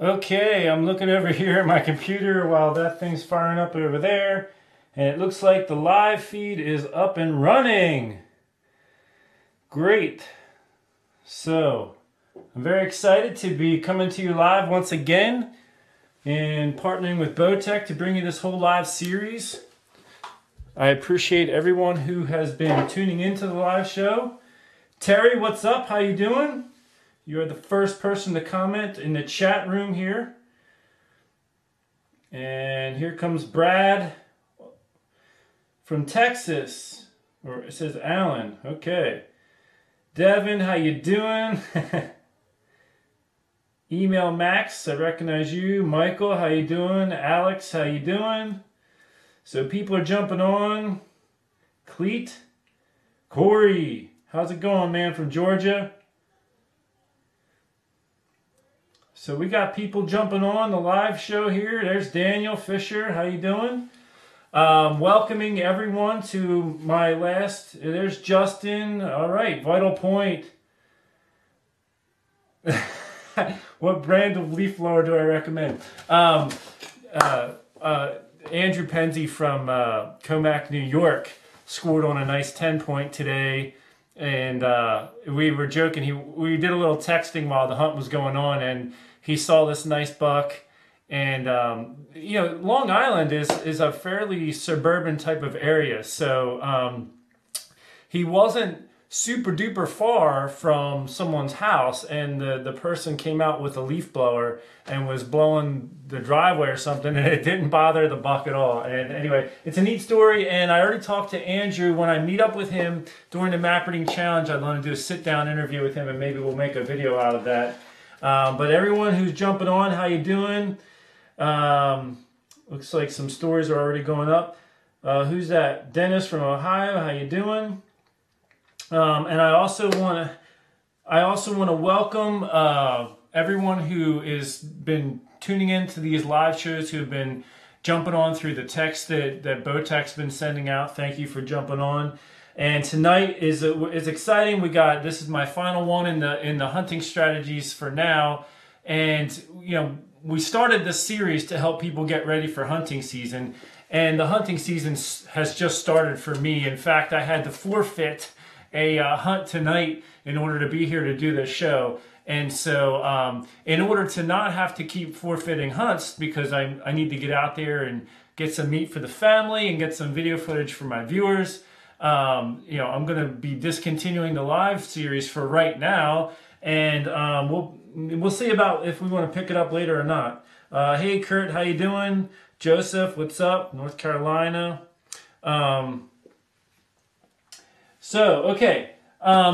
Okay, I'm looking over here at my computer while that thing's firing up over there, and it looks like the live feed is up and running. Great. So, I'm very excited to be coming to you live once again and partnering with Bowtech to bring you this whole live series. I appreciate everyone who has been tuning into the live show. Terry, what's up? How you doing? You're the first person to comment in the chat room here. And here comes Brad from Texas. Or it says Alan. Okay. Devin, how you doing? Email Max, I recognize you. Michael, how you doing? Alex, how you doing? So people are jumping on. Cleet. Corey, how's it going, man, from Georgia? So we got people jumping on the live show here. There's Daniel Fisher. How you doing? Welcoming everyone to my last. There's Justin. All right, Vital Point. What brand of leaf blower do I recommend? Andrew Penzi from Comac, New York, scored on a nice 10-point today. And we were joking. We did a little texting while the hunt was going on, and he saw this nice buck. And you know, Long Island is a fairly suburban type of area, so he wasn't super duper far from someone's house, and the person came out with a leaf blower and was blowing the driveway or something, and it didn't bother the buck at all. And anyway, it's a neat story, and I already talked to Andrew. When I meet up with him during the map reading challenge, I'd want to do a sit-down interview with him, and maybe we'll make a video out of that. But everyone who's jumping on, how you doing? Looks like some stories are already going up. Who's that? Dennis from Ohio, how you doing? And I also want to welcome everyone who has been tuning into these live shows, who have been jumping on through the text that Bowtech's been sending out. Thank you for jumping on. And tonight is exciting. This is my final one in the hunting strategies for now. And you know, we started this series to help people get ready for hunting season, and the hunting season has just started for me. In fact, I had to forfeit a hunt tonight in order to be here to do this show. And so in order to not have to keep forfeiting hunts, because I need to get out there and get some meat for the family and get some video footage for my viewers, you know, I'm going to be discontinuing the live series for right now, and we'll see about if we want to pick it up later or not. Hey Kurt, how you doing? Joseph, what's up? North Carolina. Okay,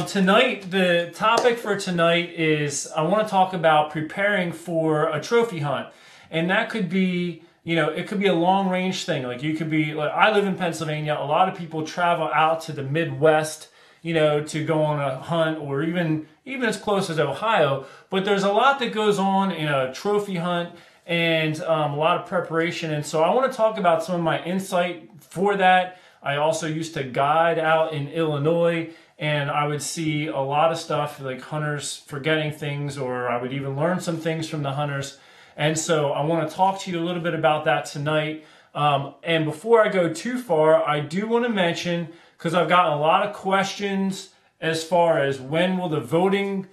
tonight, the topic for tonight is I want to talk about preparing for a trophy hunt. And that could be, you know, it could be a long range thing. Like you could be, like I live in Pennsylvania. A lot of people travel out to the Midwest, you know, to go on a hunt, or even as close as Ohio. But there's a lot that goes on in a trophy hunt, and a lot of preparation. And so I want to talk about some of my insight for that. I also used to guide out in Illinois, and I would see a lot of stuff like hunters forgetting things, or I would even learn some things from the hunters. And so I want to talk to you a little bit about that tonight. And before I go too far, I do want to mention, because I've gotten a lot of questions as far as when will the voting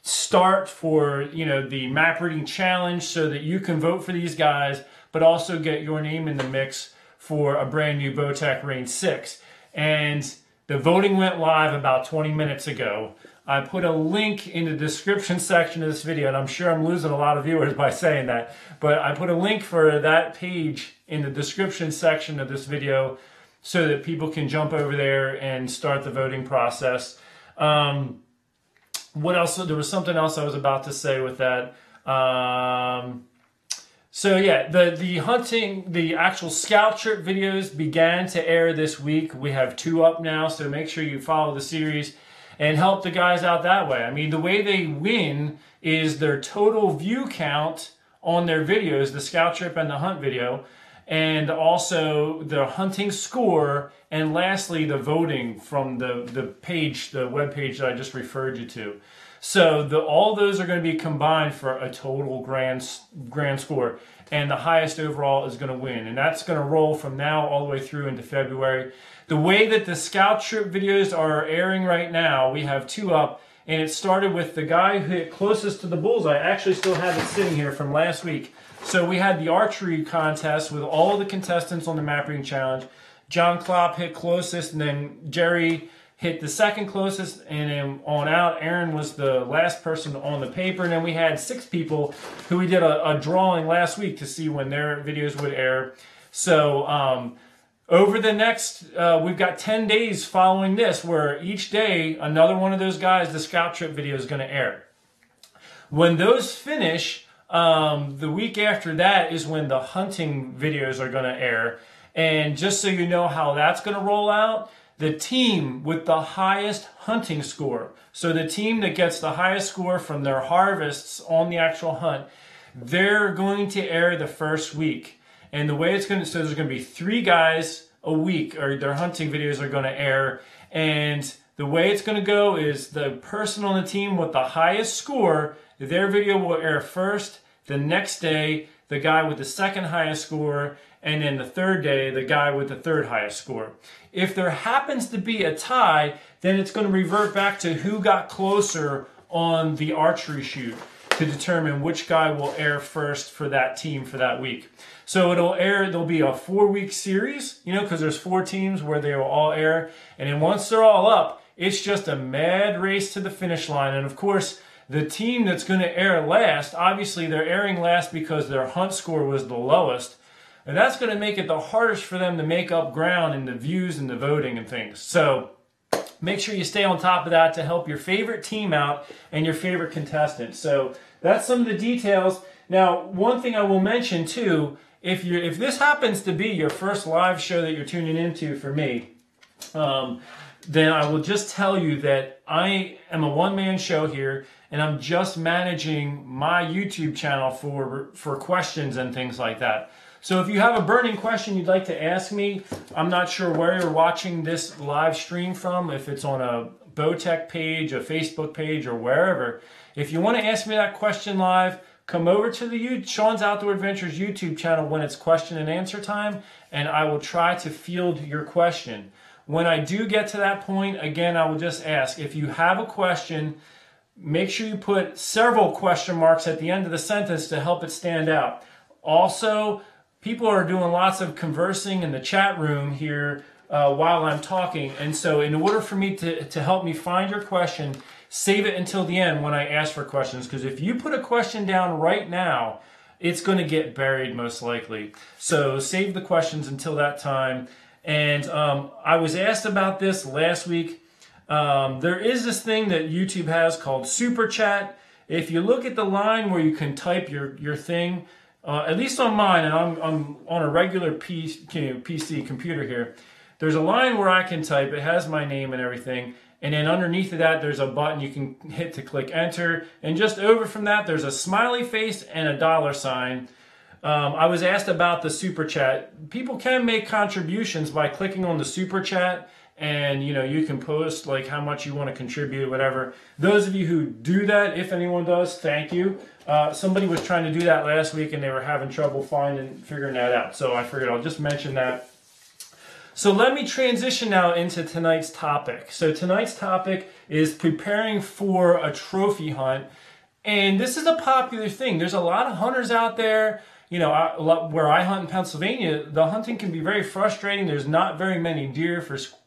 start for, you know, the map reading challenge, so that you can vote for these guys, but also get your name in the mix for a brand new Bowtech Range 6. And the voting went live about 20 minutes ago. I put a link in the description section of this video, and I'm sure I'm losing a lot of viewers by saying that, but I put a link for that page in the description section of this video so that people can jump over there and start the voting process. What else? There was something else I was about to say with that. So yeah, the actual scout trip videos began to air this week. We have 2 up now, so make sure you follow the series and help the guys out that way. I mean, the way they win is their total view count on their videos, the scout trip and the hunt video. and also the hunting score, and lastly the voting from the page, the web page that I just referred you to. So all those are going to be combined for a total grand score, and the highest overall is going to win, and that's going to roll from now all the way through into February. The way that the scout trip videos are airing right now, we have 2 up, and it started with the guy who hit closest to the bullseye. I actually still have it sitting here from last week. So we had the archery contest with all the contestants on the map reading challenge. John Klopp hit closest, and then Jerry hit the second closest, and then on out, Aaron was the last person on the paper. And then we had 6 people who we did a drawing last week to see when their videos would air. So over the next, we've got 10 days following this, where each day another one of those guys, the scout trip video, is going to air. When those finish, the week after that is when the hunting videos are going to air. And just so you know how that's going to roll out, the team with the highest hunting score, so the team that gets the highest score from their harvests on the actual hunt, they're going to air the first week. And the way it's going to, so there's going to be 3 guys a week, or their hunting videos are going to air. And the way it's going to go is the person on the team with the highest score, their video will air first. The next day, the guy with the second highest score, and then the third day, the guy with the third highest score. If there happens to be a tie, then it's going to revert back to who got closer on the archery shoot to determine which guy will air first for that team for that week. So it'll air, there'll be a 4-week series, you know, because there's 4 teams where they will all air. And then once they're all up, it's just a mad race to the finish line. And of course, the team that's going to air last, obviously they're airing last because their hunt score was the lowest. And that's going to make it the hardest for them to make up ground in the views and the voting and things. So make sure you stay on top of that to help your favorite team out and your favorite contestant. So that's some of the details. Now, one thing I will mention too, if this happens to be your first live show that you're tuning into for me, then I will just tell you that I am a one-man show here, and I'm just managing my YouTube channel for questions and things like that. So if you have a burning question you'd like to ask me, I'm not sure where you're watching this live stream from, if it's on a Bowtech page, a Facebook page, or wherever. If you want to ask me that question live, come over to the Sean's Outdoor Adventures YouTube channel when it's question and answer time, and I will try to field your question. When I do get to that point, again, I will just ask, if you have a question, make sure you put several question marks at the end of the sentence to help it stand out. Also, people are doing lots of conversing in the chat room here while I'm talking. And so in order for me to help me find your question, save it until the end when I ask for questions. Because if you put a question down right now, it's going to get buried most likely. So save the questions until that time. And I was asked about this last week. There is this thing that YouTube has called Super Chat. If you look at the line where you can type your thing, at least on mine, and I'm on a regular PC computer here, there's a line where I can type. It has my name and everything. And then underneath of that, there's a button you can hit to click enter. And just over from that, there's a smiley face and a $sign. I was asked about the Super Chat. People can make contributions by clicking on the Super Chat, and you can post like how much you want to contribute, whatever. Those of you who do that, if anyone does, thank you. Somebody was trying to do that last week and they were having trouble figuring that out. So I figured I'll just mention that. So let me transition now into tonight's topic. So tonight's topic is preparing for a trophy hunt. And this is a popular thing. There's a lot of hunters out there. Where I hunt in Pennsylvania, the hunting can be very frustrating. There's not very many deer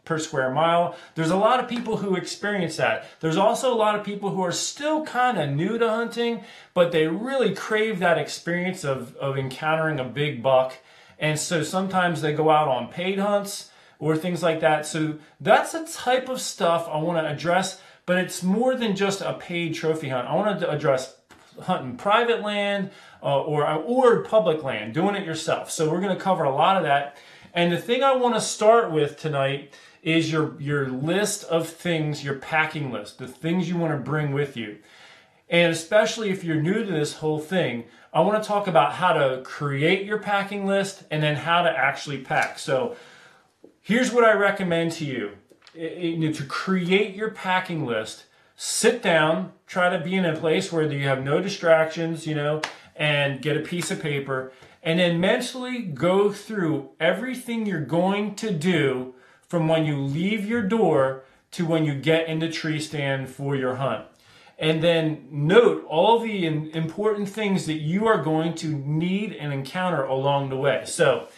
per square mile. There's a lot of people who experience that. There's also a lot of people who are still kind of new to hunting, but they really crave that experience of encountering a big buck. And so sometimes they go out on paid hunts or things like that. So that's the type of stuff I want to address, but it's more than just a paid trophy hunt. I want to address hunting private land or public land, doing it yourself. So we're going to cover a lot of that. And the thing I want to start with tonight is your list of things, your packing list, the things you want to bring with you. And especially if you're new to this whole thing, I want to talk about how to create your packing list and then how to actually pack. So here's what I recommend to you. To create your packing list, sit down, try to be in a place where you have no distractions, and get a piece of paper, and then mentally go through everything you're going to do from when you leave your door to when you get in the tree stand for your hunt. And then note all the important things that you are going to need and encounter along the way. So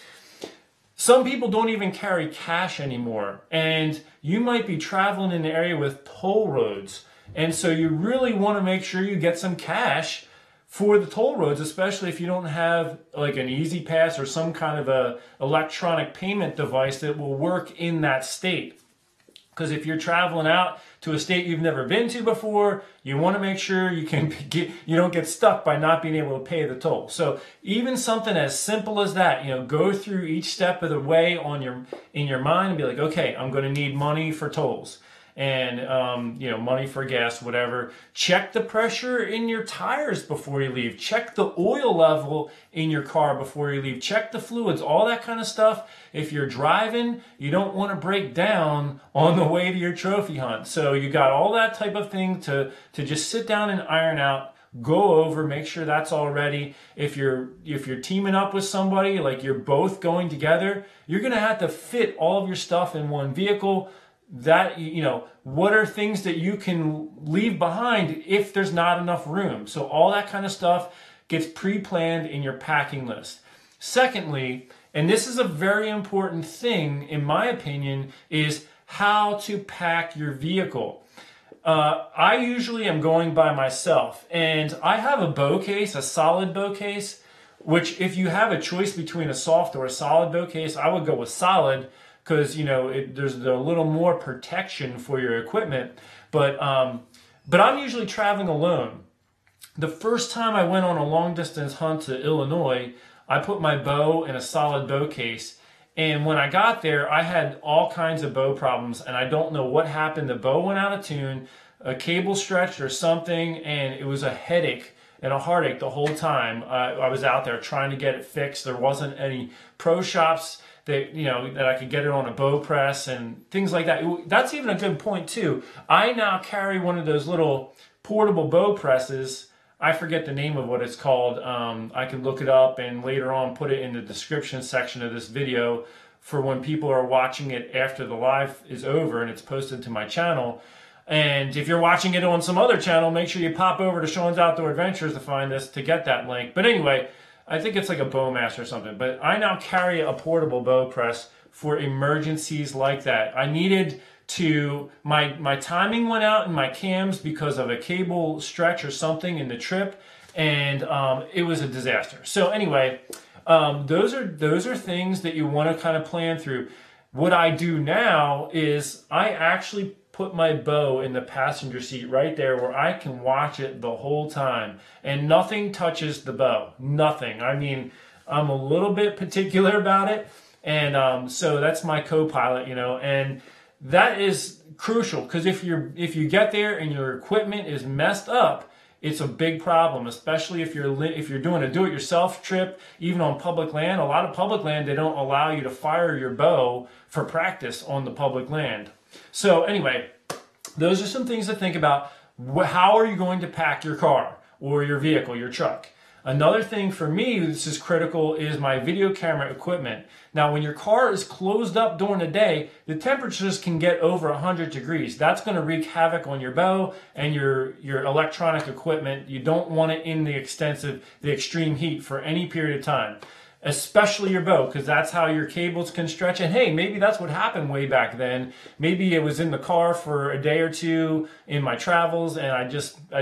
some people don't even carry cash anymore, and you might be traveling in an area with toll roads. And so you really want to make sure you get some cash for the toll roads, especially if you don't have like an Easy Pass or some kind of a electronic payment device that will work in that state. Because if you're traveling out to a state you've never been to before, you want to make sure you don't get stuck by not being able to pay the toll. So even something as simple as that, go through each step of the way in your mind and be like, okay, I'm going to need money for tolls. And money for gas, whatever. Check the pressure in your tires before you leave. Check the oil level in your car before you leave. Check the fluids, all that kind of stuff. If you're driving, you don't want to break down on the way to your trophy hunt. So you got all that type of thing to just sit down and iron out. Go over, make sure that's all ready. If you're teaming up with somebody, like you're both going together, you're gonna have to fit all of your stuff in one vehicle. That, what are things that you can leave behind if there's not enough room? So all that kind of stuff gets pre-planned in your packing list. Secondly, and this is a very important thing in my opinion, is how to pack your vehicle. I usually am going by myself, and I have a bow case, a solid bow case, which if you have a choice between a soft or a solid bow case, I would go with solid, because there's a little more protection for your equipment. But I'm usually traveling alone. The first time I went on a long distance hunt to Illinois, I put my bow in a solid bow case, and when I got there, I had all kinds of bow problems, and I don't know what happened. The bow went out of tune, a cable stretched or something, and it was a headache and a heartache the whole time. I was out there trying to get it fixed. There wasn't any pro shops that I could get it on a bow press and things like that. That's even a good point too. I now carry one of those little portable bow presses. I forget the name of what it's called. I can look it up and later on put it in the description section of this video for when people are watching it after the live is over and it's posted to my channel. And if you're watching it on some other channel, make sure you pop over to Sean's Outdoor Adventures to find this, to get that link. But anyway, I think it's like a Bowmaster or something, but I now carry a portable bow press for emergencies like that. I needed to, my timing went out in my cams because of a cable stretch or something in the trip, and it was a disaster. So anyway, those are things that you want to kind of plan through. What I do now is I actually put my bow in the passenger seat right there where I can watch it the whole time, and nothing touches the bow. Nothing. I mean, I'm a little bit particular about it, and so that's my co-pilot, and that is crucial, because if you get there and your equipment is messed up, it's a big problem, especially if you're doing a do-it-yourself trip, even on public land. A lot of public land, they don't allow you to fire your bow for practice on the public land. So anyway, those are some things to think about. How are you going to pack your car or your vehicle, your truck? Another thing for me, this is critical, is my video camera equipment. Now, when your car is closed up during the day, the temperatures can get over 100 degrees. That's going to wreak havoc on your bow and your electronic equipment. You don't want it in the extreme heat for any period of time, especially your bow, because that's how your cables can stretch. And hey, maybe that's what happened way back then. Maybe it was in the car for a day or two in my travels, and I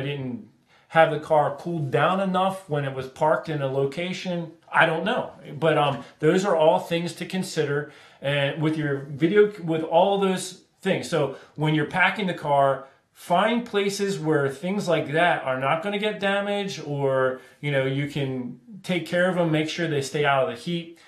didn't have the car cooled down enough when it was parked in a location. I don't know, but those are all things to consider, and with your video, with all those things. So when you're packing the car, find places where things like that are not going to get damaged, or you can take care of them, make sure they stay out of the heat.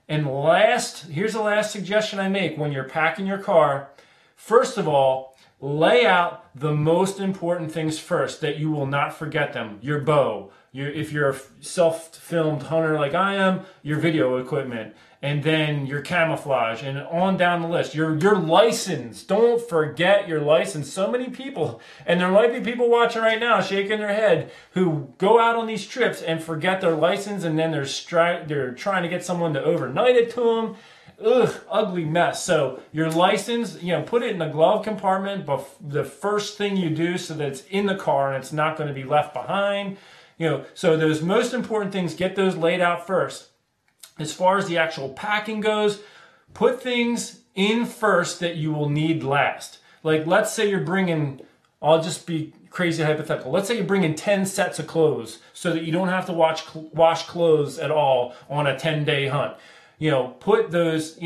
And here's the last suggestion I make when you're packing your car. First of all, lay out the most important things first that you will not forget them. Your bow, if you're a self-filmed hunter like I am, your video equipment, and then your camouflage, and on down the list. Your license. Don't forget your license. So many people, and there might be people watching right now shaking their head, who go out on these trips and forget their license, and then they're trying to get someone to overnight it to them. Ugh, ugly mess. So your license, put it in the glove compartment, but the first thing you do, so that it's in the car and it's not going to be left behind. So those most important things, get those laid out first. As far as the actual packing goes, put things in first that you will need last. Like, let's say you're bringing, I'll just be crazy hypothetical. Let's say you're bringing 10 sets of clothes so that you don't have to wash clothes at all on a 10-day hunt. Put those,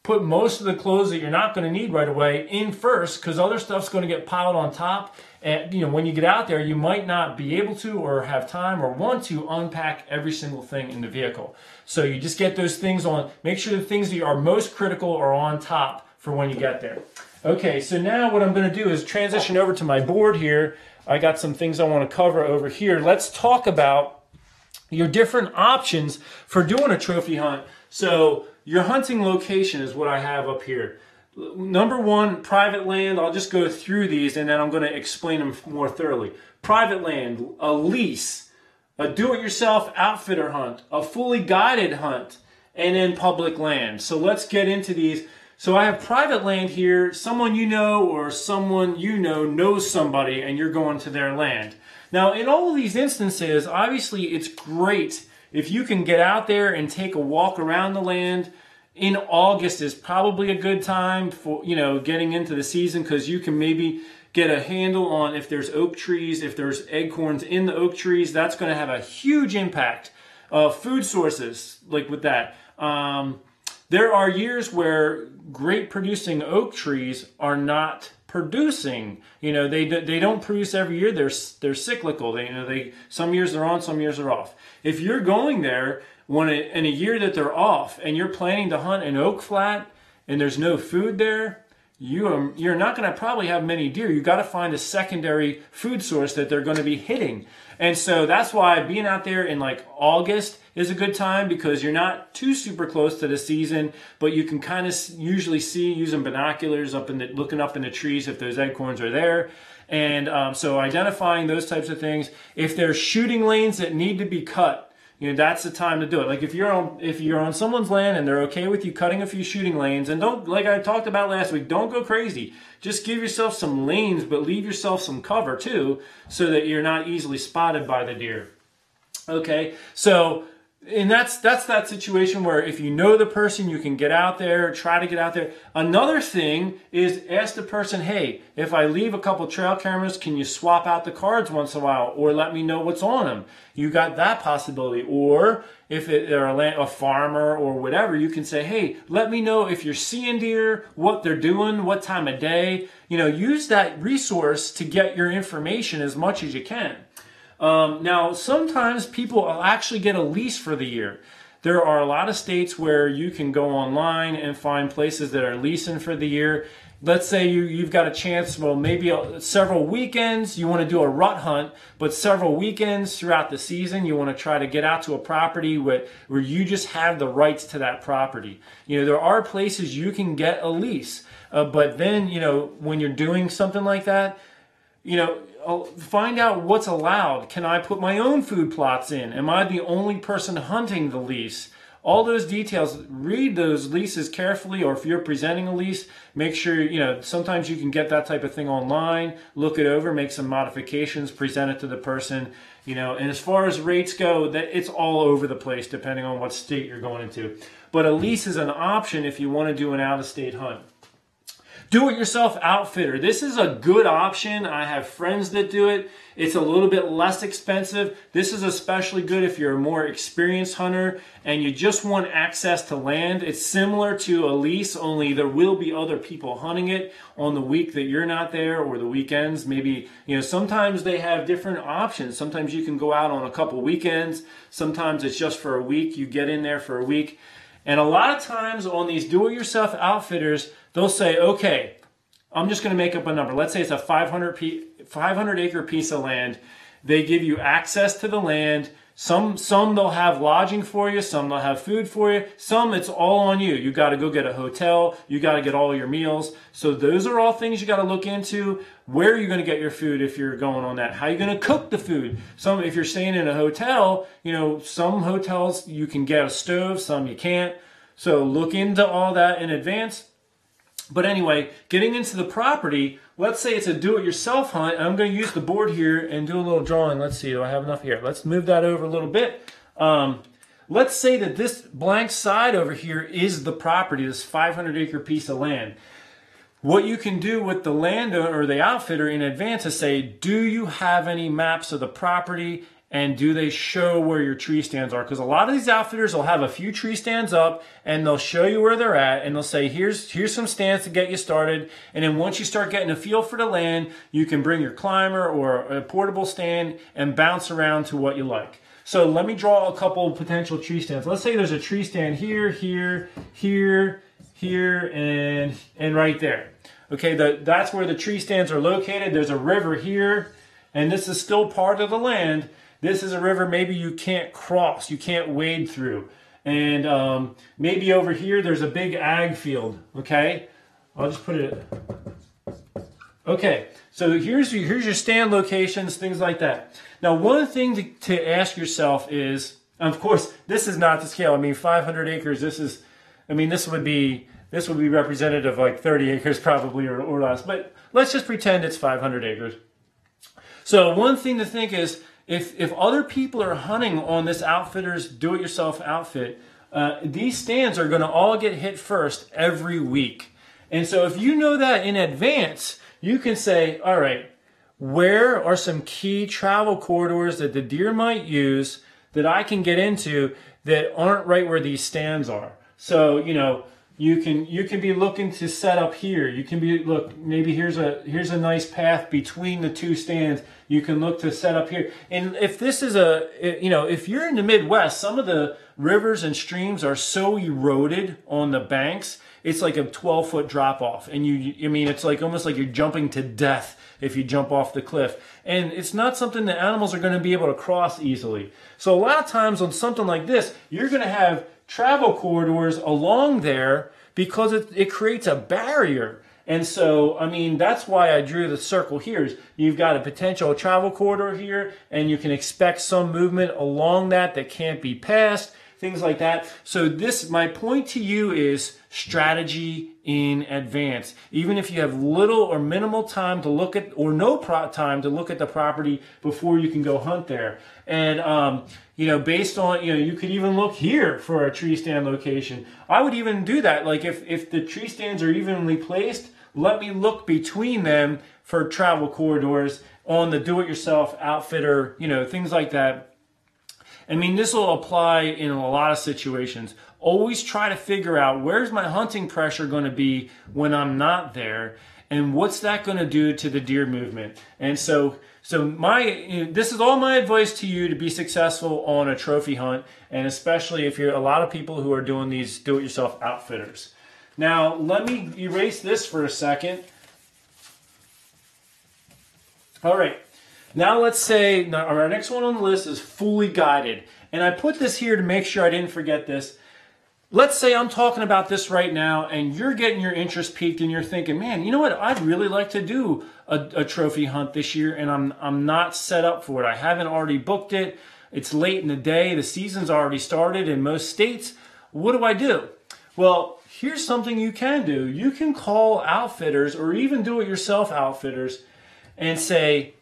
put most of the clothes that you're not going to need right away in first, because other stuff's going to get piled on top. And, when you get out there, you might not be able to, or have time, or want to unpack every single thing in the vehicle. So you just get those things on, make sure the things that are most critical are on top for when you get there. Okay, so now what I'm going to do is transition over to my board here. I got some things I want to cover over here. Let's talk about your different options for doing a trophy hunt. So your hunting location is what I have up here. Number one, private land. I'll just go through these and then I'm going to explain them more thoroughly. Private land, a lease, a do-it-yourself outfitter hunt, a fully guided hunt, and then public land. So let's get into these. So I have private land here. Someone you know, or someone you know knows somebody, and you're going to their land. Now, in all of these instances, obviously it's great if you can get out there and take a walk around the land. In August is probably a good time for, getting into the season, because you can maybe get a handle on if there's oak trees, if there's acorns in the oak trees. That's going to have a huge impact. Food sources, like with that. There are years where great producing oak trees are not producing. They don't produce every year. They're cyclical. Some years they're on, some years they're off. If you're going there in a year that they're off, and you're planning to hunt an oak flat and there's no food there, you're not going to probably have many deer. You got to find a secondary food source that they're going to be hitting. And so that's why being out there in like August is a good time, because you're not too super close to the season, but you can kind of usually see using binoculars looking up in the trees if those acorns are there. And so identifying those types of things. If there's shooting lanes that need to be cut, that's the time to do it. Like if you're on someone's land and they're okay with you cutting a few shooting lanes, and don't, like I talked about last week, don't go crazy. Just give yourself some lanes, but leave yourself some cover too, so that you're not easily spotted by the deer. Okay, so and that's that situation where if you know the person, you can get out there, try to get out there. Another thing is ask the person, hey, if I leave a couple trail cameras, can you swap out the cards once in a while, or let me know what's on them? You got that possibility. Or if they're a farmer or whatever, you can say, hey, let me know if you're seeing deer, what they're doing, what time of day. Use that resource to get your information as much as you can. Now, sometimes people will actually get a lease for the year. There are a lot of states where you can go online and find places that are leasing for the year. Let's say you've got a chance, well, maybe several weekends, you want to do a rut hunt, but several weekends throughout the season, you want to try to get out to a property where you just have the rights to that property. There are places you can get a lease, but then, when you're doing something like that, find out what's allowed. Can I put my own food plots in? Am I the only person hunting the lease? All those details, read those leases carefully, or if you're presenting a lease, make sure, sometimes you can get that type of thing online, look it over, make some modifications, present it to the person, and as far as rates go, it's all over the place depending on what state you're going into. But a lease is an option if you want to do an out-of-state hunt. Do-it-yourself outfitter. This is a good option. I have friends that do it. It's a little bit less expensive. This is especially good if you're a more experienced hunter and you just want access to land. It's similar to a lease, only there will be other people hunting it on the week that you're not there, or the weekends. Maybe, sometimes they have different options. Sometimes you can go out on a couple weekends. Sometimes it's just for a week. You get in there for a week. And a lot of times on these do-it-yourself outfitters, they'll say, okay, I'm just going to make up a number. Let's say it's a 500 acre piece of land. They give you access to the land. Some they'll have lodging for you. Some they'll have food for you. Some it's all on you. You got to go get a hotel. You got to get all your meals. So those are all things you got to look into. Where are you going to get your food if you're going on that? How are you going to cook the food? If you're staying in a hotel, some hotels you can get a stove, some you can't. So look into all that in advance. But anyway, getting into the property, let's say it's a do-it-yourself hunt. I'm going to use the board here and do a little drawing. Let's see, do I have enough here? Let's move that over a little bit. Let's say that this blank side over here is the property, this 500-acre piece of land. What you can do with the landowner or the outfitter in advance is say, do you have any maps of the property? And do they show where your tree stands are? Because a lot of these outfitters will have a few tree stands up and they'll show you where they're at and they'll say, here's some stands to get you started. And then once you start getting a feel for the land, you can bring your climber or a portable stand and bounce around to what you like. So let me draw a couple potential tree stands. Let's say there's a tree stand here, here, here, here, and right there. Okay, that's where the tree stands are located. There's a river here, and this is still part of the land. This is a river maybe you can't cross, you can't wade through. And maybe over here there's a big ag field, okay? I'll just put it... Okay, so here's your stand locations, things like that. Now, one thing to ask yourself is, of course, this is not the scale. I mean, 500 acres, this would be representative of like 30 acres probably or less. But let's just pretend it's 500 acres. So one thing to think is, if other people are hunting on this outfitter's do-it-yourself outfit, these stands are going to all get hit first every week. And so if you know that in advance, you can say, all right, where are some key travel corridors that the deer might use that I can get into that aren't right where these stands are? So, you can be looking to set up here. You can be, look, maybe here's a nice path between the two stands. You can look to set up here. And if this is if you're in the Midwest, some of the rivers and streams are so eroded on the banks, it's like a 12-foot drop off. And it's like almost like you're jumping to death if you jump off the cliff. And it's not something that animals are going to be able to cross easily. So a lot of times on something like this, you're going to have travel corridors along there because it creates a barrier. And so, that's why I drew the circle here. Is you've got a potential travel corridor here, and you can expect some movement along that can't be passed, things like that. So my point to you is strategy in advance. Even if you have little or minimal time to look at, or no time to look at the property before you can go hunt there. And, based on, you could even look here for a tree stand location. I would even do that. Like if the tree stands are evenly placed, let me look between them for travel corridors on the do-it-yourself outfitter, things like that. This will apply in a lot of situations. Always try to figure out where's my hunting pressure going to be when I'm not there, and what's that going to do to the deer movement. And so this is all my advice to you to be successful on a trophy hunt, and especially if you're a lot of people who are doing these do-it-yourself outfitters. Now, let me erase this for a second. All right. Now let's say our next one on the list is fully guided. And I put this here to make sure I didn't forget this. Let's say I'm talking about this right now and you're getting your interest piqued and you're thinking, man, you know what? I'd really like to do a trophy hunt this year and I'm not set up for it. I haven't already booked it. It's late in the day. The season's already started in most states. What do I do? Well, here's something you can do. You can call outfitters or even do-it-yourself outfitters and say,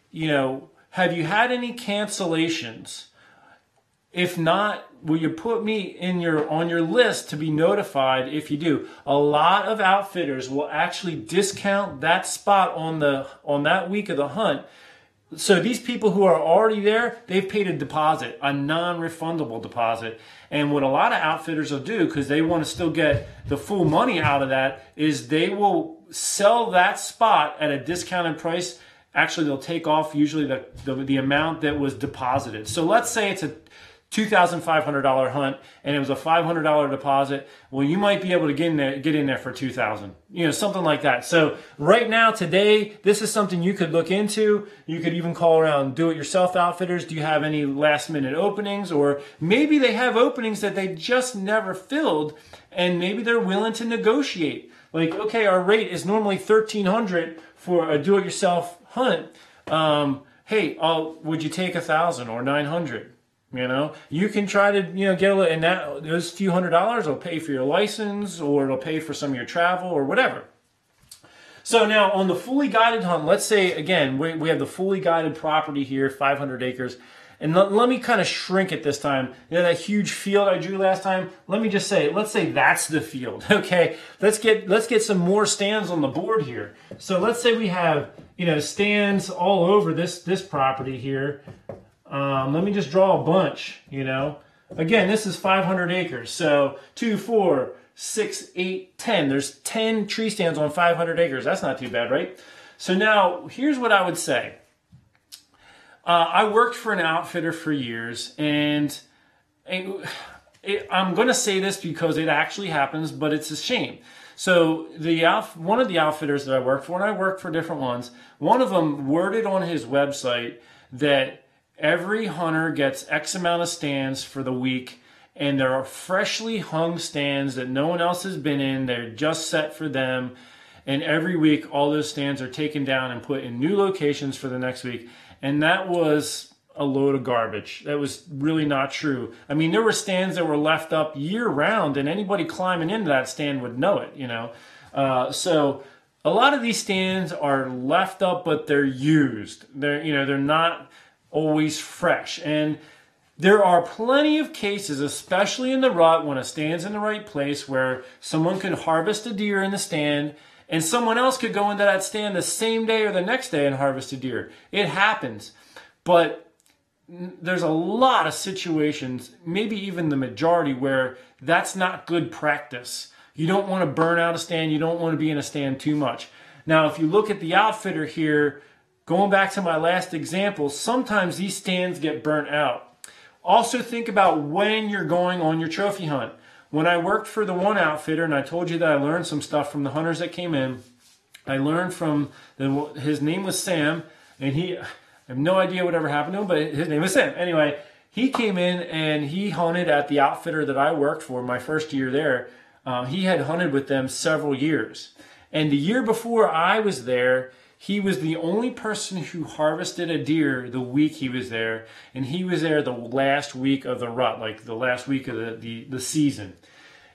have you had any cancellations? If not, will you put me on your list to be notified if you do? A lot of outfitters will actually discount that spot on that week of the hunt. So these people who are already there, they've paid a deposit, a non-refundable deposit. And what a lot of outfitters will do, because they want to still get the full money out of that, is they will sell that spot at a discounted price. Actually, they'll take off usually the amount that was deposited. So let's say it's a $2,500 hunt and it was a $500 deposit, well, you might be able to get in there for $2,000, something like that. So right now, today, this is something you could look into. You could even call around do-it-yourself outfitters. Do you have any last-minute openings? Or maybe they have openings that they just never filled, and maybe they're willing to negotiate. Like, okay, our rate is normally $1,300 for a do-it-yourself hunt. Hey, would you take $1,000 or $900? You can try to, get a little, and those few $100s will pay for your license, or it'll pay for some of your travel or whatever. So now on the fully guided hunt, let's say, again, we have the fully guided property here, 500 acres. And let me kind of shrink it this time. That huge field I drew last time, let me just say, let's say that's the field. Okay, let's get some more stands on the board here. So let's say we have, stands all over this property here. Let me just draw a bunch, Again, this is 500 acres. So 2, 4, 6, 8, 10. There's 10 tree stands on 500 acres. That's not too bad, right? So now, here's what I would say. I worked for an outfitter for years, and I'm going to say this because it actually happens, but it's a shame. So one of the outfitters that I worked for, and I worked for different ones, one of them worded on his website that every hunter gets X amount of stands for the week, and there are freshly hung stands that no one else has been in. They're just set for them, and every week all those stands are taken down and put in new locations for the next week. And that was a load of garbage. That was really not true. I mean, there were stands that were left up year round, and anybody climbing into that stand would know it, So a lot of these stands are left up, but they're used. They're not always fresh. And there are plenty of cases, especially in the rut, when a stand's in the right place, where someone could harvest a deer in the stand, and someone else could go into that stand the same day or the next day and harvest a deer. It happens. But there's a lot of situations, maybe even the majority, where that's not good practice. You don't want to burn out a stand. You don't want to be in a stand too much. Now, if you look at the outfitter here, going back to my last example, sometimes these stands get burnt out. Also think about when you're going on your trophy hunt. When I worked for the one outfitter, and I told you that I learned some stuff from the hunters that came in, I learned from, his name was Sam, and I have no idea whatever happened to him, but his name was Sam. Anyway, he came in and he hunted at the outfitter that I worked for my first year there. He had hunted with them several years. And the year before I was there, he was the only person who harvested a deer the week he was there, and he was there the last week of the rut, like the last week of the season.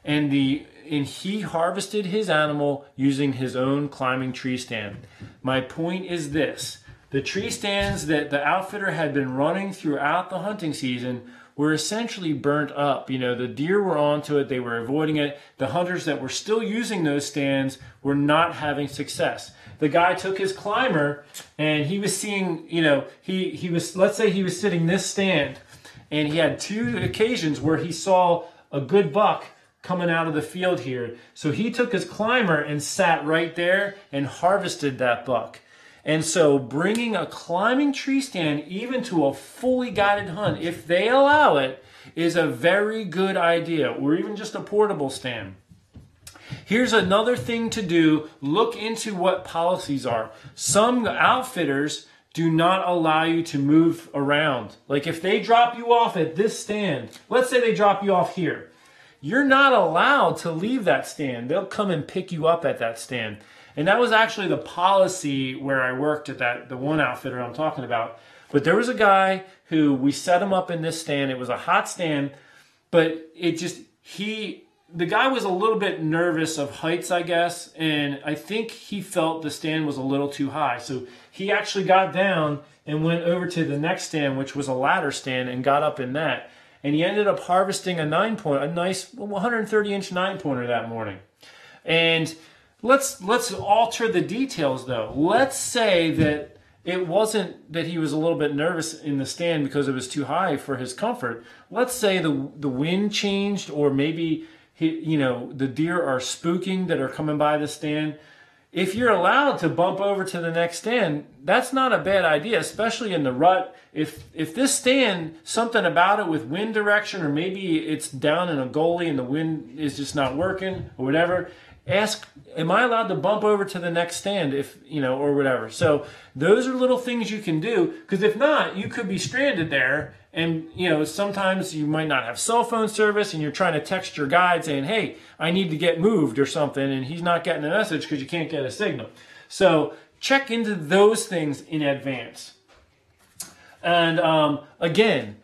And he harvested his animal using his own climbing tree stand. My point is this: the tree stands that the outfitter had been running throughout the hunting season were essentially burnt up. The deer were onto it, they were avoiding it. The hunters that were still using those stands were not having success. The guy took his climber and he was seeing, let's say he was sitting this stand, and he had 2 occasions where he saw a good buck coming out of the field here. So he took his climber and sat right there and harvested that buck. And so bringing a climbing tree stand even to a fully guided hunt, if they allow it, is a very good idea, or even just a portable stand. Here's another thing to do. Look into what policies are. Some outfitters do not allow you to move around. Like if they drop you off at this stand, let's say they drop you off here, you're not allowed to leave that stand. They'll come and pick you up at that stand. And that was actually the policy where I worked at the one outfitter I'm talking about. But there was a guy who, we set him up in this stand. It was a hot stand, but the guy was a little bit nervous of heights, I guess, and I think he felt the stand was a little too high. So he actually got down and went over to the next stand, which was a ladder stand, and got up in that. And he ended up harvesting a nice 130-inch 9-pointer that morning. And let's alter the details, though. Let's say that it wasn't that he was a little bit nervous in the stand because it was too high for his comfort. Let's say the wind changed, or maybe the deer are spooking that are coming by the stand. if you're allowed to bump over to the next stand, that's not a bad idea, especially in the rut. If this stand, something about it with wind direction, or maybe it's down in a gully and the wind is just not working or whatever, ask, am I allowed to bump over to the next stand, if or whatever. So those are little things you can do, because if not, you could be stranded there. And sometimes you might not have cell phone service, and you're trying to text your guide saying, hey, I need to get moved or something, and he's not getting the message because you can't get a signal. So check into those things in advance. And again,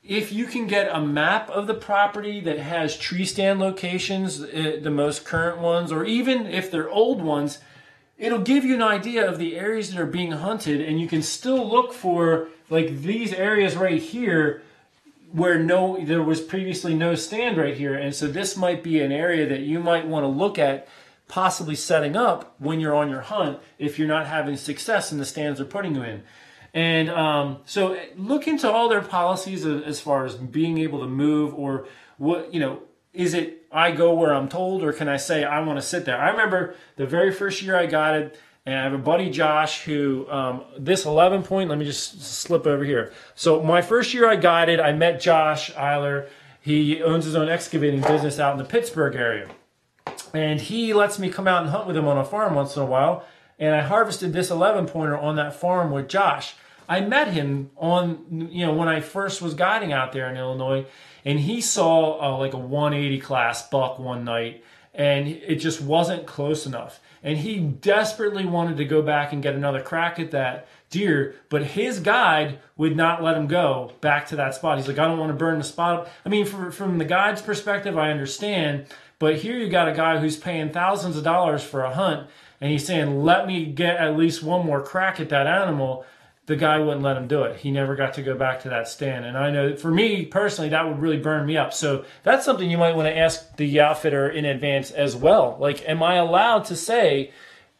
if you can get a map of the property that has tree stand locations, the most current ones, or even if they're old ones, it'll give you an idea of the areas that are being hunted, and you can still look for like these areas right here where there was previously no stand right here. And so this might be an area that you might want to look at possibly setting up when you're on your hunt if you're not having success in the stands they're putting you in. And so look into all their policies as far as being able to move, or what, is it I go where I'm told, or can I say I want to sit there? I remember the very first year I got it, and I have a buddy, Josh, who, this 11 point, let me just slip over here. So my first year I guided, I met Josh Eiler. He owns his own excavating business out in the Pittsburgh area. And he lets me come out and hunt with him on a farm once in a while. And I harvested this 11 pointer on that farm with Josh. I met him on, when I first was guiding out there in Illinois, and he saw like a 180 class buck one night, and it just wasn't close enough. And he desperately wanted to go back and get another crack at that deer, but his guide would not let him go back to that spot. He's like, I don't want to burn the spot up. I mean, from the guide's perspective, I understand, but here you got a guy who's paying thousands of dollars for a hunt, and he's saying, let me get at least one more crack at that animal. The guy wouldn't let him do it. He never got to go back to that stand. And I know for me personally, that would really burn me up. So that's something you might want to ask the outfitter in advance as well. Like, am I allowed to say,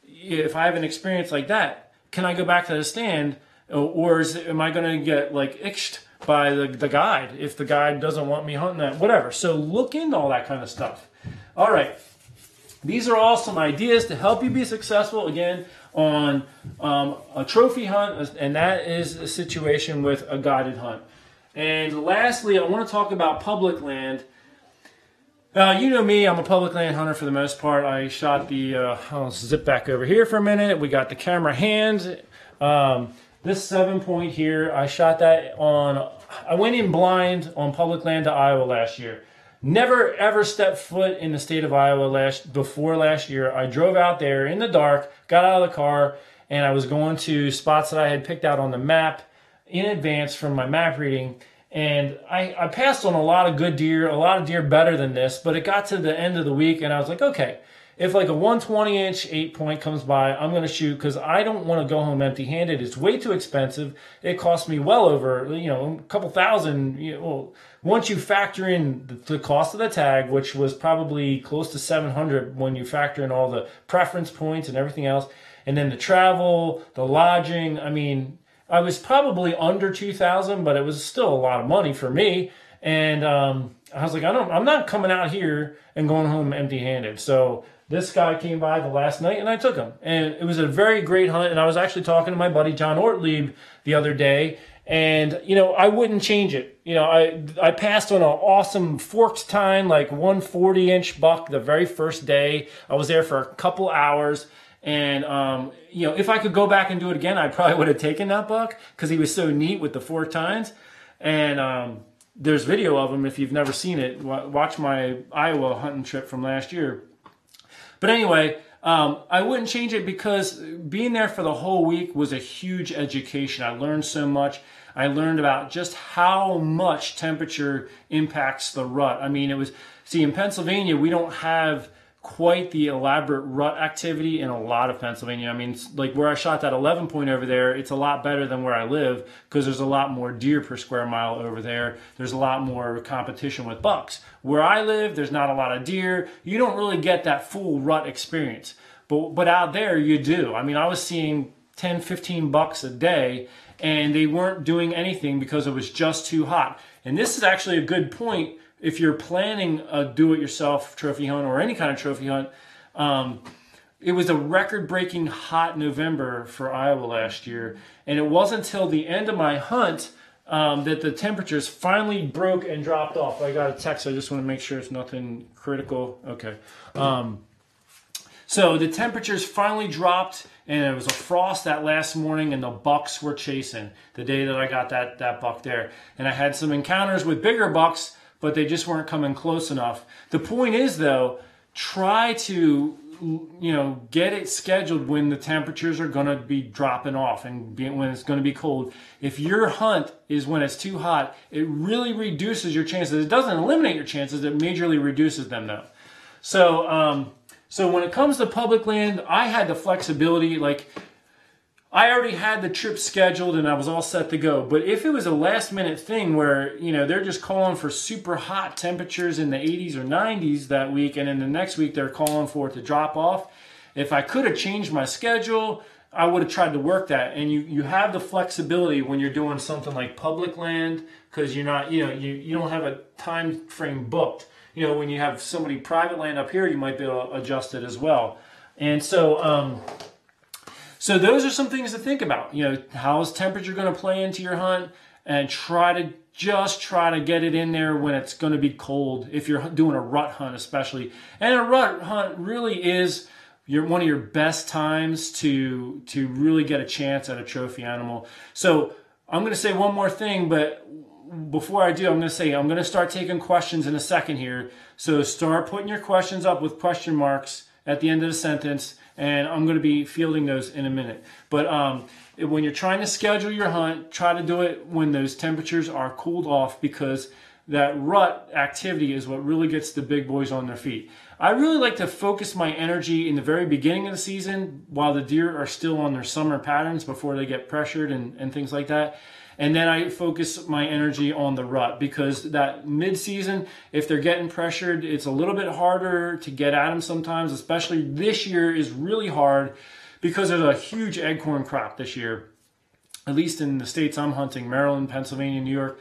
if I have an experience like that, can I go back to the stand? Or am I going to get like iched by the guide if the guide doesn't want me hunting that, whatever. So look into all that kind of stuff. All right. These are all some ideas to help you be successful, again, on a trophy hunt, and that is a situation with a guided hunt. And lastly, I want to talk about public land. You know me, I'm a public land hunter for the most part. I shot I'll zip back over here for a minute. We got the camera hand. This 7 point here, I shot that I went in blind on public land to Iowa last year. Never ever stepped foot in the state of Iowa before last year. I drove out there in the dark, got out of the car, and I was going to spots that I had picked out on the map in advance from my map reading. And I passed on a lot of good deer, a lot of deer better than this, but it got to the end of the week and I was like, okay, if like a 120-inch 8-point comes by, I'm going to shoot, because I don't want to go home empty-handed. It's way too expensive. It cost me well over, a couple thousand. Once you factor in the cost of the tag, which was probably close to $700 when you factor in all the preference points and everything else, and then the travel, the lodging. I mean, I was probably under $2,000, but it was still a lot of money for me. And I was like, I'm not coming out here and going home empty-handed. So this guy came by the last night, and I took him. And it was a very great hunt. And I was actually talking to my buddy John Ortlieb the other day, and I wouldn't change it. I passed on an awesome forked tine, like 140-inch buck the very first day. I was there for a couple hours. And, if I could go back and do it again, I probably would have taken that buck, because he was so neat with the forked tines. And there's video of him if you've never seen it. Watch my Iowa hunting trip from last year. But anyway, I wouldn't change it, because being there for the whole week was a huge education. I learned so much. I learned about just how much temperature impacts the rut. I mean, in Pennsylvania, we don't have quite the elaborate rut activity in a lot of Pennsylvania. I mean, like where I shot that 11 point over there, it's a lot better than where I live, because there's a lot more deer per square mile over there. There's a lot more competition with bucks. Where I live, there's not a lot of deer. You don't really get that full rut experience. But out there, you do. I mean, I was seeing 10, 15 bucks a day, and they weren't doing anything because it was just too hot. And this is actually a good point if you're planning a do-it-yourself trophy hunt or any kind of trophy hunt. it was a record-breaking hot November for Iowa last year, and it wasn't until the end of my hunt that the temperatures finally broke and dropped off. I got a text. I just want to make sure it's nothing critical. Okay. So the temperatures finally dropped, and it was a frost that last morning, and the bucks were chasing the day that I got that buck there. And I had some encounters with bigger bucks, but they just weren't coming close enough. The point is, though, try to get it scheduled when the temperatures are going to be dropping off and when it's going to be cold. If your hunt is when it's too hot, it really reduces your chances. It doesn't eliminate your chances, it majorly reduces them, though. So when it comes to public land, I had the flexibility. Like, I already had the trip scheduled and I was all set to go. But if it was a last minute thing where, they're just calling for super hot temperatures in the 80s or 90s that week, and then the next week they're calling for it to drop off, if I could have changed my schedule, I would have tried to work that. And you have the flexibility when you're doing something like public land, because you're not, you don't have a time frame booked. When you have somebody private land up here, you might be able to adjust it as well. And so those are some things to think about. How is temperature going to play into your hunt? And try to get it in there when it's going to be cold, if you're doing a rut hunt especially. And a rut hunt really is one of your best times to really get a chance at a trophy animal. So I'm going to say one more thing, but before I do, I'm going to start taking questions in a second here. So start putting your questions up with question marks at the end of the sentence, and I'm going to be fielding those in a minute. But when you're trying to schedule your hunt, try to do it when those temperatures are cooled off, because that rut activity is what really gets the big boys on their feet. I really like to focus my energy in the very beginning of the season while the deer are still on their summer patterns before they get pressured and things like that. And then I focus my energy on the rut, because that mid-season, if they're getting pressured, it's a little bit harder to get at them sometimes. Especially this year is really hard because there's a huge acorn crop this year, at least in the states I'm hunting, Maryland, Pennsylvania, New York.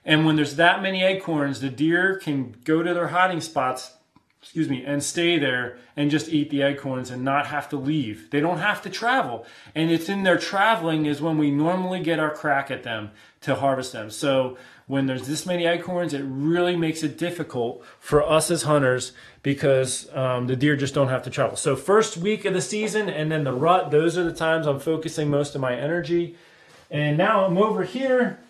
And when there's that many acorns, the deer can go to their hiding spots, and stay there and just eat the acorns and not have to leave. They don't have to travel. And it's in their traveling is when we normally get our crack at them to harvest them. So when there's this many acorns, it really makes it difficult for us as hunters, because the deer just don't have to travel. So first week of the season and then the rut, those are the times I'm focusing most of my energy. And now I'm over here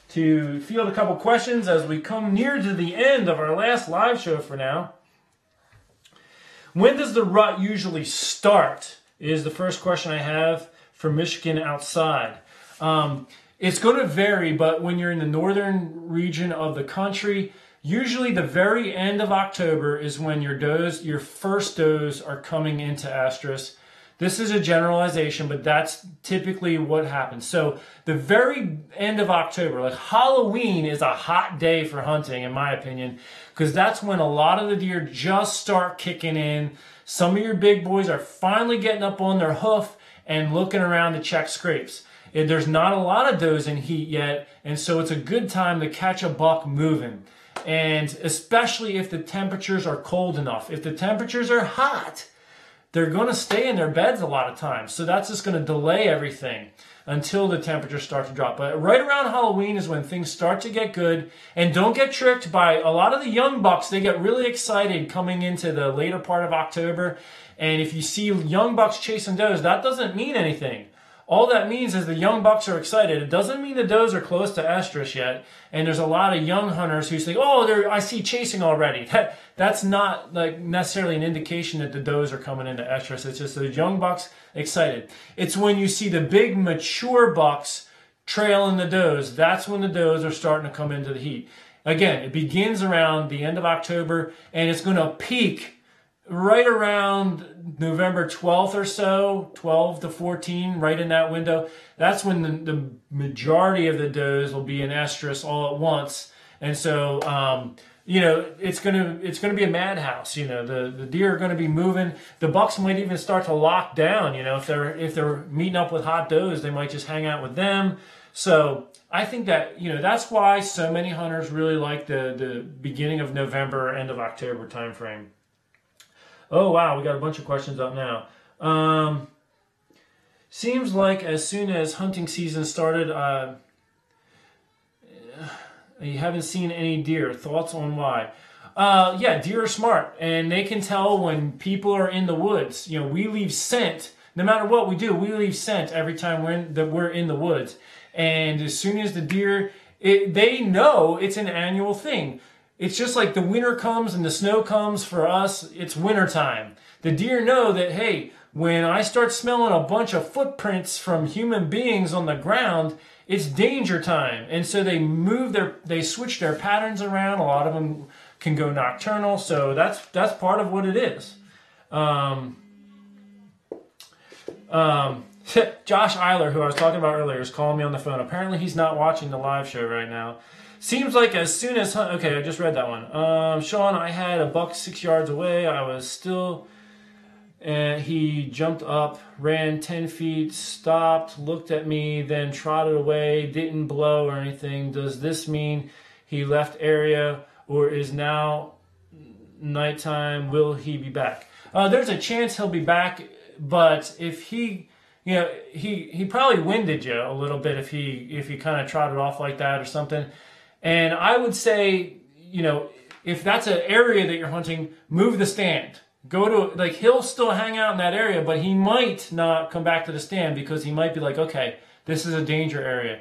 to field a couple questions as we come near to the end of our last live show for now. When does the rut usually start? Is the first question I have from Michigan Outside. It's going to vary, but when you're in the northern region of the country, usually the very end of October is when your first does are coming into estrus. This is a generalization, but that's typically what happens. So the very end of October, like Halloween, is a hot day for hunting, in my opinion, because that's when a lot of the deer just start kicking in. Some of your big boys are finally getting up on their hoof and looking around to check scrapes. There's not a lot of does in heat yet, and so it's a good time to catch a buck moving. And especially if the temperatures are cold enough. If the temperatures are hot, they're going to stay in their beds a lot of times. So that's just going to delay everything until the temperatures start to drop. But right around Halloween is when things start to get good. And don't get tricked by a lot of the young bucks. They get really excited coming into the later part of October. And if you see young bucks chasing does, that doesn't mean anything. All that means is the young bucks are excited. It doesn't mean the does are close to estrus yet. And there's a lot of young hunters who say, oh, I see chasing already. That's not like necessarily an indication that the does are coming into estrus. It's just the young bucks excited. It's when you see the big mature bucks trailing the does. That's when the does are starting to come into the heat. Again, it begins around the end of October, and it's going to peak right around November 12th or so, 12 to 14, right in that window. That's when the majority of the does will be in estrus all at once. And so, it's gonna be a madhouse. The deer are gonna be moving. The bucks might even start to lock down. If they're meeting up with hot does, they might just hang out with them. So I think that, that's why so many hunters really like the beginning of November, end of October time frame. Oh, wow, we got a bunch of questions up now. Seems like as soon as hunting season started, you haven't seen any deer. Thoughts on why? Yeah, deer are smart, and they can tell when people are in the woods. You know, we leave scent. No matter what we do, we leave scent every time we're in the woods. And as soon as the deer, they know it's an annual thing. It's just like the winter comes and the snow comes for us. It's winter time. The deer know that, hey, when I start smelling a bunch of footprints from human beings on the ground, it's danger time. And so they switch their patterns around. A lot of them can go nocturnal. So that's part of what it is. Josh Eiler, who I was talking about earlier, is calling me on the phone. Apparently he's not watching the live show right now. Seems like as soon as... Okay, I just read that one. Sean, I had a buck 6 yards away. I was still... And he jumped up, ran 10 feet, stopped, looked at me, then trotted away, didn't blow or anything. Does this mean he left area or is now nighttime? Will he be back? There's a chance he'll be back, but if he... You know, he probably winded you a little bit if he kind of trotted off like that or something. And I would say, you know, if that's an area that you're hunting, move the stand. Go to, like, he'll still hang out in that area, but he might not come back to the stand because he might be like, okay, this is a danger area.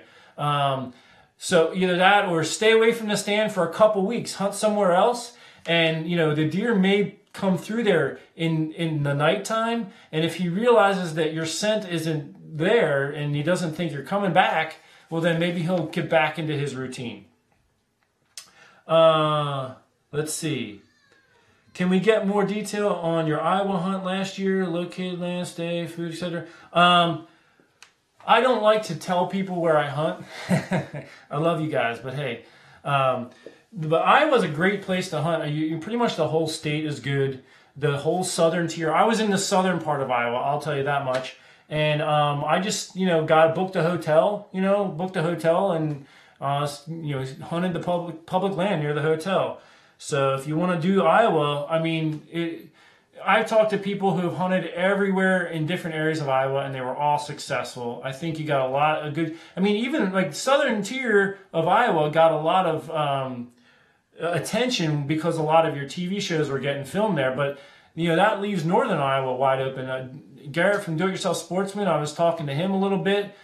So either that or stay away from the stand for a couple weeks, hunt somewhere else. And, you know, the deer may come through there in the nighttime. And if he realizes that your scent isn't there and he doesn't think you're coming back, well, then maybe he'll get back into his routine. Let's see. Can we get more detail on your Iowa hunt last year, located, land, stay, food, etc.? I don't like to tell people where I hunt. I love you guys, but hey. But Iowa's a great place to hunt. Pretty much the whole state is good. The whole southern tier. I was in the southern part of Iowa, I'll tell you that much. And I just, booked a hotel, and, hunted the public land near the hotel. So if you want to do Iowa, I mean, I've talked to people who have hunted everywhere in different areas of Iowa, and they were all successful. I think you got a lot of good... I mean, even like southern tier of Iowa got a lot of attention because a lot of your TV shows were getting filmed there. But, that leaves northern Iowa wide open. Garrett from Do It Yourself Sportsman, I was talking to him a little bit.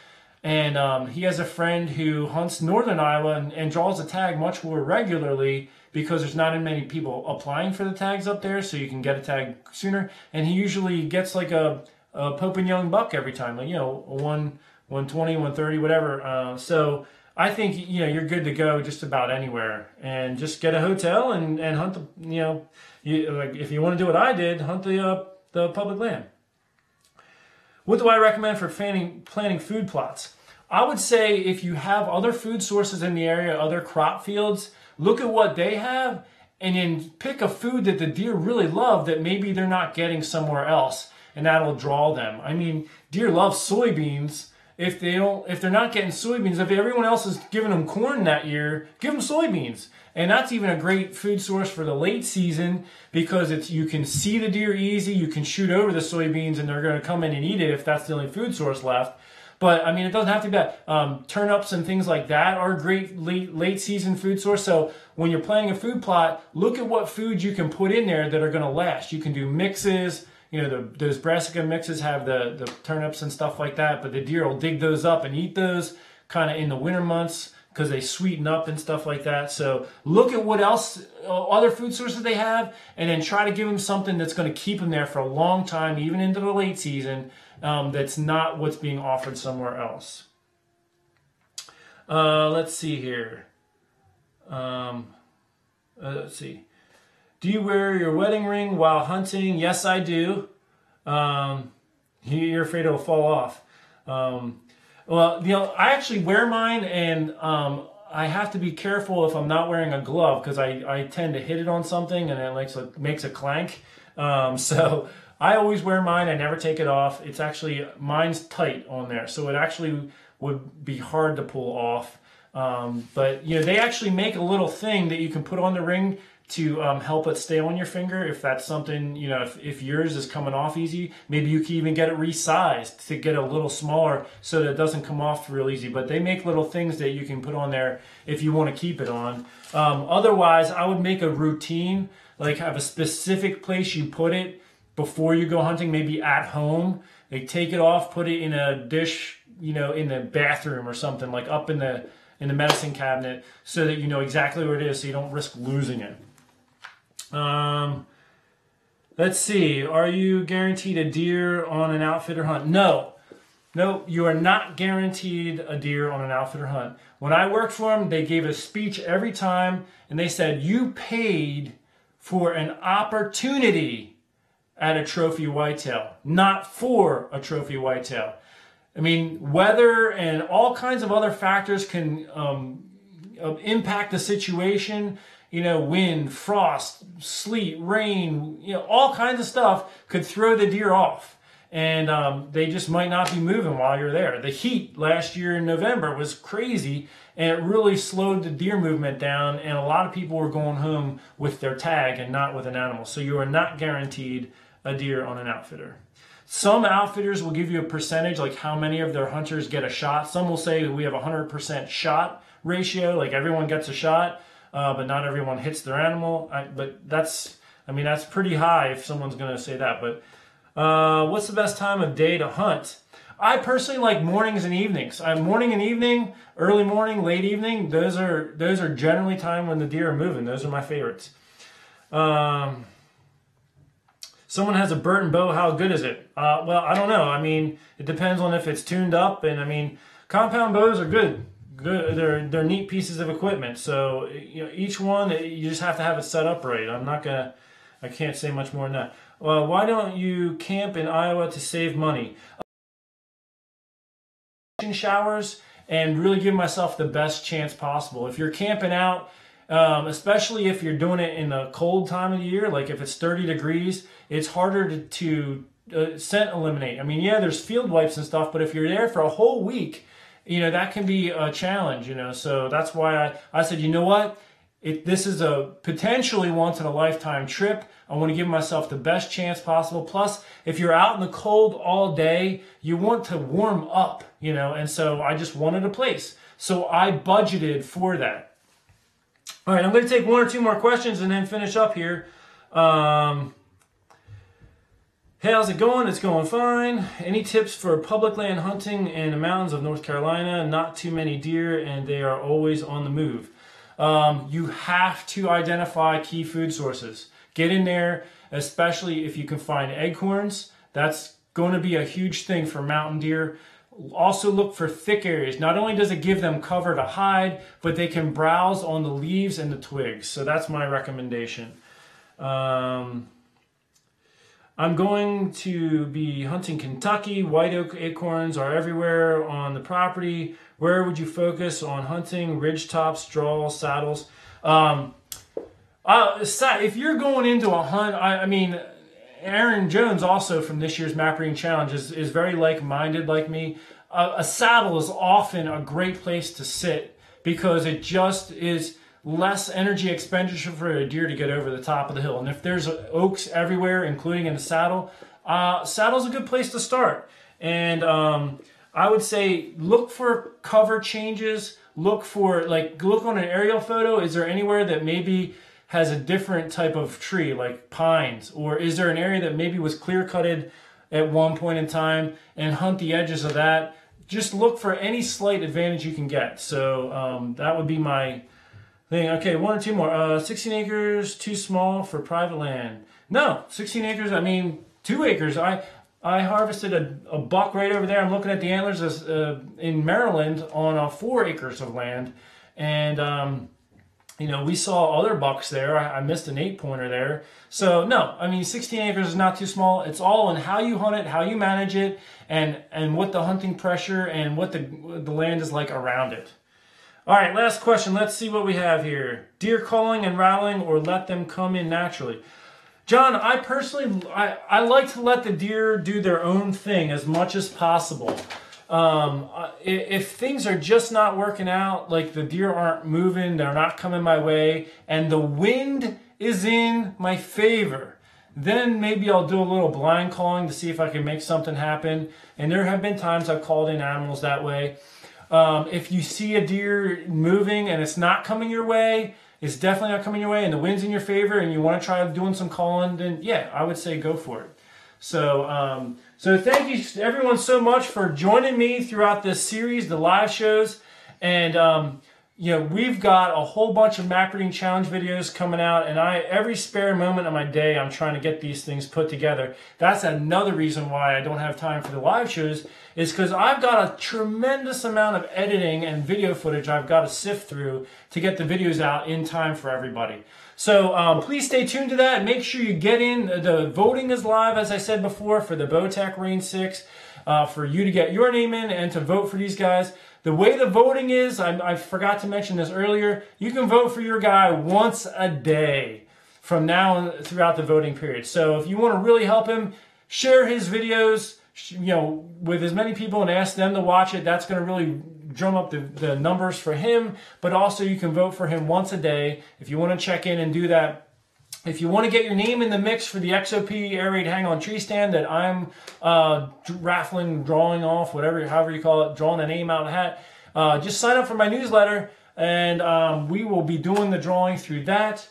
And he has a friend who hunts northern Iowa and draws a tag much more regularly because there's not as many people applying for the tags up there, so you can get a tag sooner. And he usually gets like a Pope and Young buck every time, like, a 120, 130, whatever. So I think, you're good to go just about anywhere. And just get a hotel and hunt the, like if you want to do what I did, hunt the public land. What do I recommend for planting food plots? I would say if you have other food sources in the area, other crop fields, look at what they have and then pick a food that the deer really love that maybe they're not getting somewhere else, and that'll draw them. I mean, deer love soybeans. If they're not getting soybeans, if everyone else is giving them corn that year, give them soybeans. And that's even a great food source for the late season because you can see the deer easy, you can shoot over the soybeans and they're going to come in and eat it if that's the only food source left. But I mean, it doesn't have to be that. Turnips and things like that are a great late season food source. So when you're planning a food plot, look at what foods you can put in there that are going to last. You can do mixes. Those brassica mixes have the turnips and stuff like that, but the deer will dig those up and eat those kind of in the winter months because they sweeten up and stuff like that. So look at what else, other food sources they have, and then try to give them something that's going to keep them there for a long time, even into the late season, that's not what's being offered somewhere else. Let's see here. Let's see. Do you wear your wedding ring while hunting? Yes, I do. You're afraid it'll fall off. Well, I actually wear mine, and I have to be careful if I'm not wearing a glove because I tend to hit it on something and it makes a clank. So I always wear mine. I never take it off. It's actually, mine's tight on there, so it actually would be hard to pull off. But they actually make a little thing that you can put on the ring to help it stay on your finger. If that's something, you know, if yours is coming off easy, maybe you can even get it resized to get a little smaller so that it doesn't come off real easy. But they make little things that you can put on there if you want to keep it on. Otherwise, I would make a routine, like have a specific place you put it before you go hunting, maybe at home. Like take it off, put it in a dish, you know, in the bathroom or something, like up in the medicine cabinet, so that you know exactly where it is, so you don't risk losing it. Let's see. Are you guaranteed a deer on an outfitter hunt? No. No, you are not guaranteed a deer on an outfitter hunt. When I worked for them, they gave a speech every time, and they said, you paid for an opportunity at a trophy whitetail, not for a trophy whitetail. I mean, weather and all kinds of other factors can impact the situation. You know, wind, frost, sleet, rain, you know, all kinds of stuff could throw the deer off. And they just might not be moving while you're there. The heat last year in November was crazy, and it really slowed the deer movement down, and a lot of people were going home with their tag and not with an animal. So you are not guaranteed a deer on an outfitter. Some outfitters will give you a percentage, like how many of their hunters get a shot. Some will say we have a 100% shot ratio, like everyone gets a shot. But not everyone hits their animal. But that's pretty high if someone's going to say that. But what's the best time of day to hunt? I personally like mornings and evenings. Morning and evening, early morning, late evening. Those are generally time when the deer are moving. Those are my favorites. Someone has a Burton bow. How good is it? Well, I don't know. I mean, it depends on if it's tuned up. And I mean, compound bows are good. They're neat pieces of equipment. So you know, each one you just have to have it set up right. I can't say much more than that. Well, why don't you camp in Iowa to save money? Showers and really give myself the best chance possible. If you're camping out, especially if you're doing it in a cold time of the year, like if it's 30 degrees, it's harder to scent eliminate. I mean, yeah, there's field wipes and stuff, but if you're there for a whole week, you know, that can be a challenge, you know. So that's why I said, you know what? This is a potentially once-in-a-lifetime trip. I want to give myself the best chance possible. Plus, if you're out in the cold all day, you want to warm up, you know. And so I just wanted a place. So I budgeted for that. All right, I'm going to take one or two more questions and then finish up here. Hey, how's it going? It's going fine. Any tips for public land hunting in the mountains of North Carolina? Not too many deer, and they are always on the move. You have to identify key food sources. Get in there, especially if you can find acorns. That's going to be a huge thing for mountain deer. Also look for thick areas. Not only does it give them cover to hide, but they can browse on the leaves and the twigs. So that's my recommendation. I'm going to be hunting Kentucky. White oak acorns are everywhere on the property. Where would you focus on hunting? Ridge tops, draws, saddles. If you're going into a hunt, I mean, Aaron Jones also from this year's Map Reading Challenge is very like-minded like me. A saddle is often a great place to sit because it just is less energy expenditure for a deer to get over the top of the hill. And if there's oaks everywhere, including in the saddle, saddle's a good place to start. And I would say look for cover changes. Look on an aerial photo. Is there anywhere that maybe has a different type of tree, like pines? Or is there an area that maybe was clear-cutted at one point in time, and hunt the edges of that? Just look for any slight advantage you can get. So that would be my thing. Okay, one or two more. 16 acres, too small for private land. No, 16 acres, I mean, 2 acres. I harvested a buck right over there. I'm looking at the antlers in Maryland on 4 acres of land. And, you know, we saw other bucks there. I missed an 8-pointer there. So, no, I mean, 16 acres is not too small. It's all on how you hunt it, how you manage it, and what the hunting pressure and what the land is like around it. All right, last question. Let's see what we have here. Deer calling and rattling, or let them come in naturally? John, I personally, I like to let the deer do their own thing as much as possible. If things are just not working out, like the deer aren't moving, they're not coming my way, and the wind is in my favor, then maybe I'll do a little blind calling to see if I can make something happen. And there have been times I've called in animals that way. If you see a deer moving and it's not coming your way, it's definitely not coming your way, and the wind's in your favor, and you want to try doing some calling, then yeah, I would say go for it. So, so thank you everyone so much for joining me throughout this series, the live shows, and you know, we've got a whole bunch of Mac Breeding Challenge videos coming out, and every spare moment of my day, I'm trying to get these things put together. That's another reason why I don't have time for the live shows, is because I've got a tremendous amount of editing and video footage I've got to sift through to get the videos out in time for everybody. So please stay tuned to that. Make sure you get in. The voting is live, as I said before, for the Bowtech Range 6, for you to get your name in and to vote for these guys. The way the voting is, I forgot to mention this earlier, you can vote for your guy once a day from now throughout the voting period. So if you want to really help him, share his videos, you know, with as many people and ask them to watch it. That's going to really drum up the numbers for him. But also you can vote for him once a day if you want to check in and do that. If you want to get your name in the mix for the XOP air raid hang on tree stand that I'm raffling, drawing off, whatever, however you call it, drawing a name out of the hat, just sign up for my newsletter, and we will be doing the drawing through that.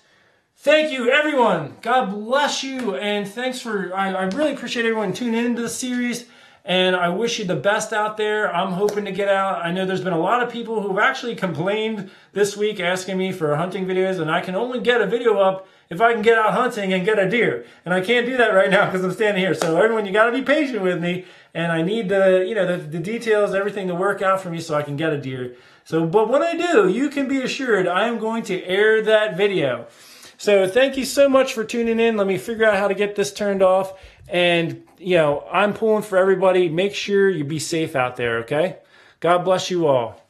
Thank you, everyone. God bless you, and thanks for, I really appreciate everyone tuning into the series, and I wish you the best out there. I'm hoping to get out. I know there's been a lot of people who've actually complained this week asking me for hunting videos, and I can only get a video up if I can get out hunting and get a deer. And I can't do that right now because I'm standing here. So everyone, you got to be patient with me, and I need the, you know, the details, everything to work out for me so I can get a deer. So, but when I do, you can be assured I am going to air that video. So thank you so much for tuning in. Let me figure out how to get this turned off. And, you know, I'm pulling for everybody. Make sure you be safe out there, okay? God bless you all.